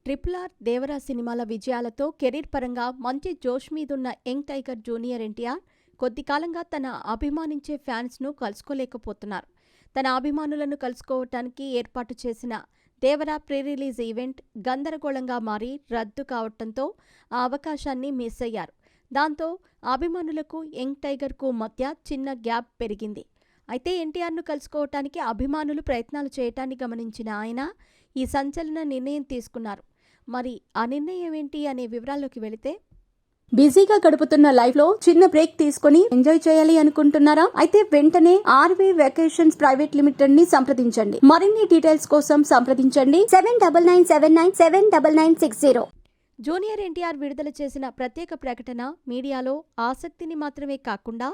RRR Devara సినిమాల విజయాలతో career పరంగా మంచి జోష్ మీదున్న యంగ్ టైగర్ జూనియర్ ఎన్టీఆర్ కొద్ది కాలంగా తన అభిమానించే ఫ్యాన్స్ను కలుసుకోలేకపోతున్నారు. తన అభిమానులను కలుసుకోవటానికి ఏర్పాటు చేసిన దేవరా ప్రీ రిలీజ్ ఈవెంట్ గందరగోళంగా మారి రద్దు కావటంతో ఆ అవకాశాన్ని మిస్ అయ్యారు. దాంతో అభిమానులకు యంగ్ టైగర్కు మధ్య చిన్న గ్యాప్ పెరిగింది. అయితే ఎన్టీఆర్ను కలుసుకోవటానికి అభిమానులు ప్రయత్నాలు చేయటాన్ని గమనించిన ఆయన ఈ సంచలన నిర్ణయం తీసుకున్నారు. మరి ఆ నిర్ణయం ఏంటి అనే వివరాల్లోకి వెళితే, బిజీగా గడుపుతున్న లైఫ్ లో చిన్న బ్రేక్ తీసుకుని ఎంజాయ్ చేయాలి అనుకుంటున్నారా? అయితే వెంటనే ఆర్వీ వెకేషన్స్ ప్రైవేట్ లిమిటెడ్ ని సంప్రదించండి. మరిన్ని డీటెయిల్స్ కోసం సంప్రదించండి 7997979960. జూనియర్ ఎన్టీఆర్ విడుదల చేసిన ప్రత్యేక ప్రకటన మీడియాలో ఆసక్తిని మాత్రమే కాకుండా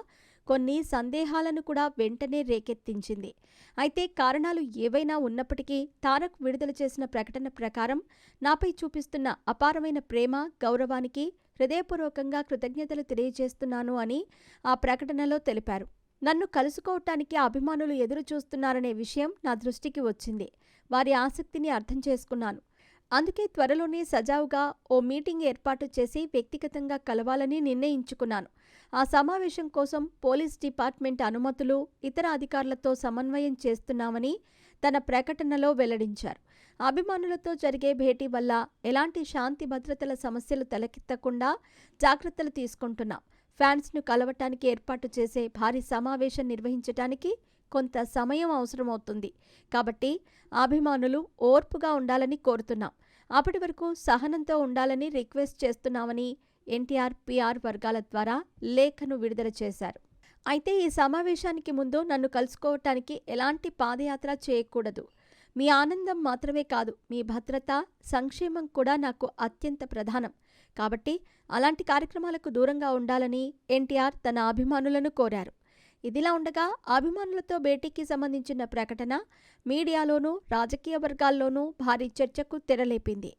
కొన్ని సందేహాలను కూడా వెంటనే రేకెత్తించింది. అయితే కారణాలు ఏవైనా ఉన్నప్పటికీ తారక్ విడుదల చేసిన ప్రకటన ప్రకారం నాపై చూపిస్తున్న అపారమైన ప్రేమ, గౌరవానికి హృదయపూర్వకంగా కృతజ్ఞతలు తెలియజేస్తున్నాను అని ఆ ప్రకటనలో తెలిపారు. నన్ను కలుసుకోవటానికి అభిమానులు ఎదురు చూస్తున్నారనే విషయం నా దృష్టికి వచ్చింది. వారి ఆసక్తిని అర్థం చేసుకున్నాను. అందుకే త్వరలోనే సజావుగా ఓ మీటింగ్ ఏర్పాటు చేసి వ్యక్తిగతంగా కలవాలని నిర్ణయించుకున్నాను. ఆ సమావేశం కోసం పోలీస్ డిపార్ట్మెంట్ అనుమతులు, ఇతర అధికారులతో సమన్వయం చేస్తున్నామని తన ప్రకటనలో వెల్లడించారు. అభిమానులతో జరిగే భేటీ వల్ల ఎలాంటి శాంతి భద్రతల సమస్యలు తలెత్తకుండా జాగ్రత్తలు తీసుకుంటున్నాం. ఫ్యాన్స్ను కలవటానికి ఏర్పాటు చేసే భారీ సమావేశం నిర్వహించటానికి కొంత సమయం అవసరమవుతుంది. కాబట్టి అభిమానులు ఓర్పుగా ఉండాలని కోరుతున్నాం. అప్పటి వరకు సహనంతో ఉండాలని రిక్వెస్ట్ చేస్తున్నామని ఎన్టీఆర్ PR వర్గాల ద్వారా లేఖను విడుదల చేశారు. అయితే ఈ సమావేశానికి ముందు నన్ను కలుసుకోవటానికి ఎలాంటి పాదయాత్ర చేయకూడదు. మీ ఆనందం మాత్రమే కాదు, మీ భద్రత, సంక్షేమం కూడా నాకు అత్యంత ప్రధానం. కాబట్టి అలాంటి కార్యక్రమాలకు దూరంగా ఉండాలని ఎన్టీఆర్ తన అభిమానులను కోరారు. ఇదిలా ఉండగా అభిమానులతో భేటీకి సంబంధించిన ప్రకటన మీడియాలోనూ, రాజకీయ వర్గాల్లోనూ భారీ చర్చకు తెరలేపింది.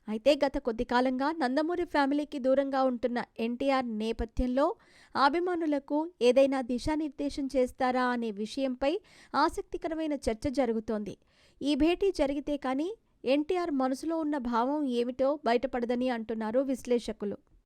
అయితే గత కొద్ది కాలంగా నందమూరి ఫ్యామిలీకి దూరంగా ఉంటున్న ఎన్టీఆర్ నేపథ్యంలో అభిమానులకు ఏదైనా దిశానిర్దేశం చేస్తారా అనే విషయంపై ఆసక్తికరమైన చర్చ జరుగుతోంది. ఈ భేటీ జరిగితే కానీ ఎన్టీఆర్ మనసులో ఉన్న భావం ఏమిటో బయటపడదని అంటున్నారు విశ్లేషకులు.